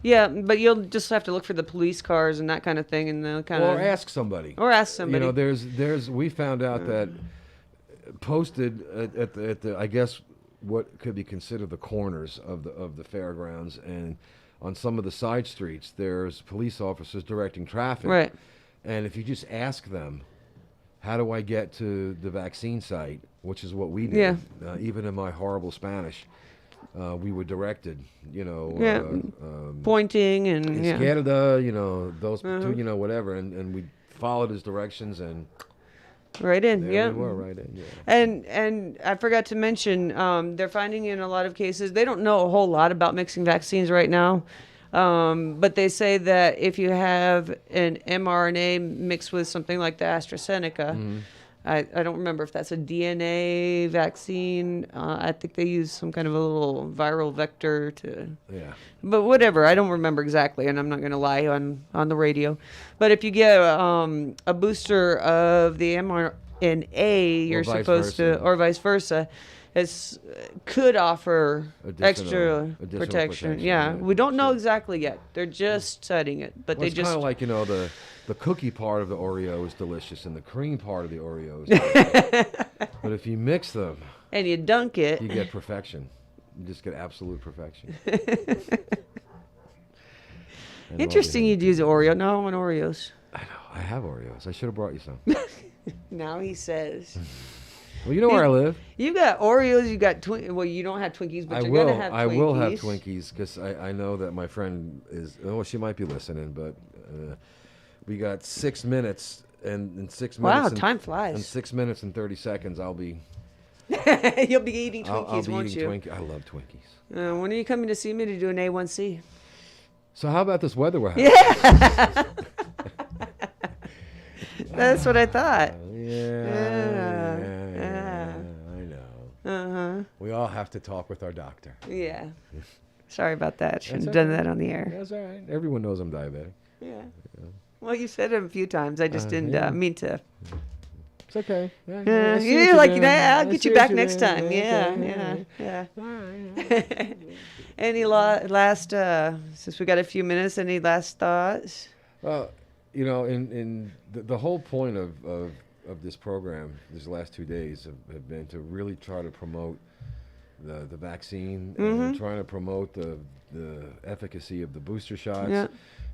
Yeah, but you'll just have to look for the police cars and that kind of thing, and they'll kind or of ask somebody. There's We found out that posted at the I guess what could be considered the corners of the fairgrounds and on some of the side streets, there's police officers directing traffic. Right. And if you just ask them, how do I get to the vaccine site, which is what we did, Yeah. even in my horrible Spanish, we were directed, pointing and izquierda, those two, whatever, and we followed his directions and right in, there we were, right in, yeah. And I forgot to mention, they're finding in a lot of cases, they don't know a whole lot about mixing vaccines right now, but they say that if you have an mRNA mixed with something like the AstraZeneca, I don't remember if that's a DNA vaccine. I think they use some kind of a little viral vector to... Yeah. But whatever, I don't remember exactly, and I'm not going to lie on the radio. But if you get a booster of the mRNA, you're supposed to, or vice versa, it could offer extra additional protection. Yeah, we don't know exactly yet. They're just studying it, but Well, they it's just... kind of like, the cookie part of the Oreo is delicious and the cream part of the Oreo is delicious. But if you mix them... And you dunk it. You get perfection. You just get absolute perfection. Interesting you'd use Oreo. No, I want Oreos. I know. I have Oreos. I should have brought you some. Now he says. Well, you know where I live. You got Oreos. You got well, you don't have Twinkies, but you're gonna have Twinkies. I will have Twinkies because I know that my friend is. Oh, she might be listening, but we got 6 minutes, and in 6 minutes. Wow, time flies. In 6 minutes and 30 seconds, I'll be. You'll be eating Twinkies, I'll be won't eating you? Twinkies. I love Twinkies. When are you coming to see me to do an A1C? So how about this weather we're having? Yeah. That's what I thought. Yeah, I know. We all have to talk with our doctor. Yeah. Sorry about that. Shouldn't have done that on the air. That's all right. Everyone knows I'm diabetic. Yeah. Well, you said it a few times. I just didn't mean to. It's okay. You're like, I'll get you back next time. Yeah. All right. Any last, since we got a few minutes, any last thoughts? Well, in the whole point of this program, these last 2 days have been to really try to promote the vaccine and trying to promote the efficacy of the booster shots,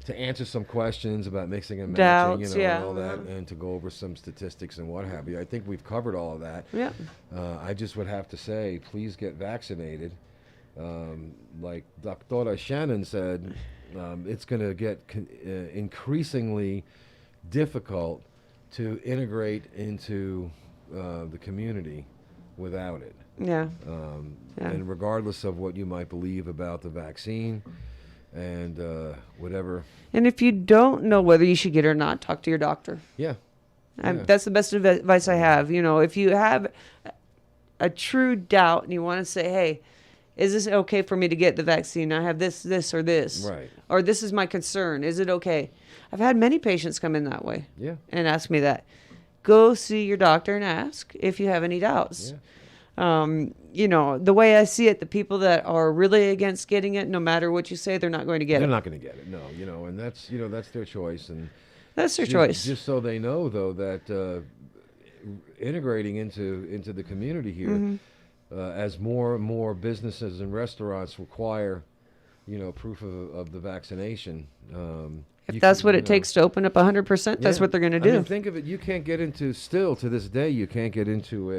to answer some questions about mixing and matching, Doubts, and all that, and to go over some statistics and what have you. I think we've covered all of that. Yeah. I just would have to say, please get vaccinated. Like Dra Shannon said, it's going to get increasingly difficult to integrate into the community without it. Yeah. And regardless of what you might believe about the vaccine and whatever. And if you don't know whether you should get it or not, talk to your doctor. Yeah. That's the best advice I have. If you have a true doubt and you want to say, hey, is this okay for me to get the vaccine? I have this, or this. Right. Or this is my concern. Is it okay? I've had many patients come in that way. Yeah. And ask me that. Go see your doctor and ask if you have any doubts. Yeah. The way I see it, the people that are really against getting it, no matter what you say, they're not going to get it. They're not going to get it, no. And that's their choice. And that's their choice. Just so they know, though, that integrating into the community here, as more and more businesses and restaurants require, proof of the vaccination. If that's what it takes to open up 100%, that's what they're going to do. I mean, think of it. You can't get into, still to this day, you can't get into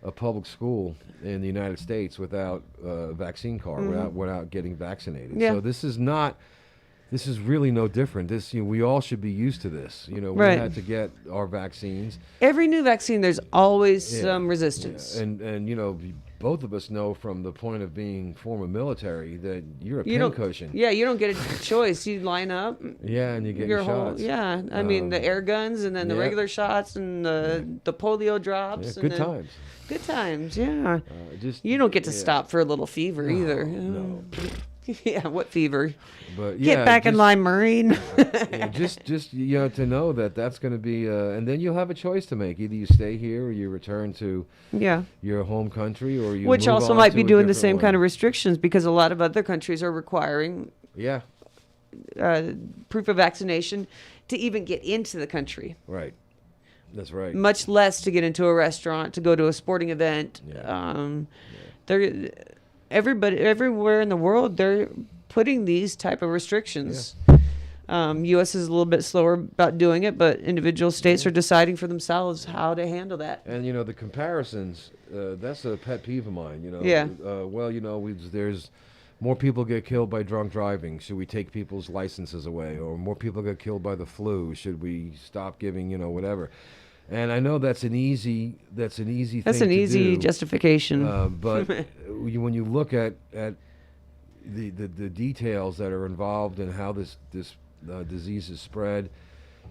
a public school in the United States without a vaccine card, without getting vaccinated. Yeah. So this is really no different. We all should be used to this. We Right. had to get our vaccines. Every new vaccine, there's always some resistance. Yeah. And both of us know from the point of being former military that you're a pincushion. Yeah, you don't get a choice. You line up. Yeah, and you get your shots. I mean, the air guns and then the regular shots and the polio drops. Yeah, good times. Good times, yeah. You don't get to stop for a little fever either. No. Yeah, what fever? But yeah, Get back in line, Marine. yeah, just to know that that's going to be, and then you'll have a choice to make. Either you stay here or you return to Yeah. your home country, or you Which move also on might to be a doing the different same one. kind of restrictions because a lot of other countries are requiring Yeah, proof of vaccination to even get into the country. right. That's right. Much less to get into a restaurant, to go to a sporting event. Yeah. They're everybody everywhere in the world. They're putting these type of restrictions. U.S. is a little bit slower about doing it, but individual states are deciding for themselves how to handle that. And the comparisons, that's a pet peeve of mine. Yeah. Well, there's more people get killed by drunk driving. Should we take people's licenses away? Or more people get killed by the flu. Should we stop giving, whatever? And I know that's an easy That's thing an to easy do. justification. But when you look at the details that are involved in how this disease is spread,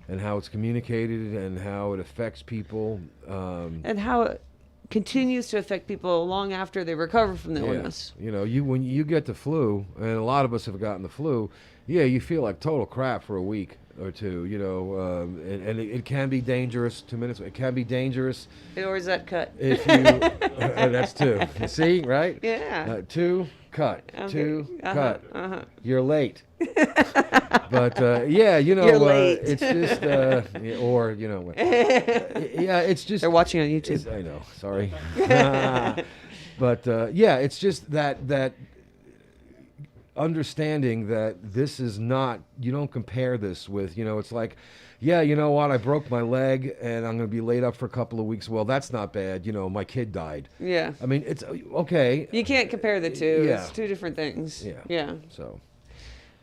and how it's communicated, and how it affects people, and how it continues to affect people long after they recover from the illness. When you get the flu, and a lot of us have gotten the flu, you feel like total crap for a week or two, and it can be dangerous. 2 minutes, it can be dangerous. Or is that cut? If you, that's two. You see, right? Yeah. Two, cut. Okay. Two, Uh-huh, cut. You're late. But You're late. it's just, or it's just. They're watching on YouTube. I know. Sorry. But it's just that understanding that this is not. You don't compare this with. It's like, you know what? I broke my leg and I'm going to be laid up for a couple of weeks. Well, that's not bad. My kid died. Yeah. I mean, it's okay. You can't compare the two. Yeah. It's two different things. Yeah. Yeah. So.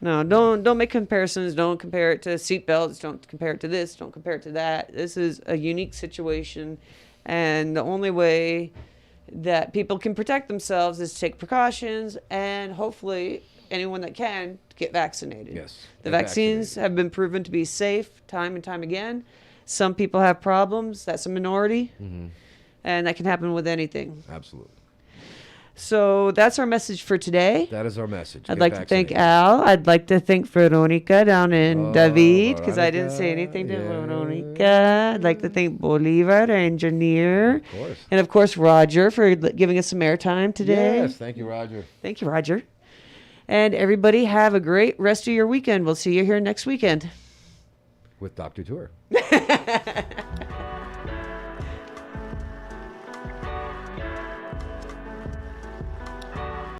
No, don't make comparisons. Don't compare it to seatbelts. Don't compare it to this. Don't compare it to that. This is a unique situation, and the only way that people can protect themselves is to take precautions, and hopefully anyone that can get vaccinated. Yes. The get vaccines vaccinated. have been proven to be safe time and time again. Some people have problems. That's a minority, and that can happen with anything. Absolutely. So that's our message for today. That is our message. I'd Get like to thank vaccinated. Al. I'd like to thank Veronica down in Oh, David, because I didn't say Veronica, anything to yeah. Veronica. I'd like to thank Bolivar, our engineer. Of course. And of course, Roger for giving us some airtime today. Yes, thank you, Roger. Thank you, Roger. And everybody have a great rest of your weekend. We'll see you here next weekend. With Dr. Tuer.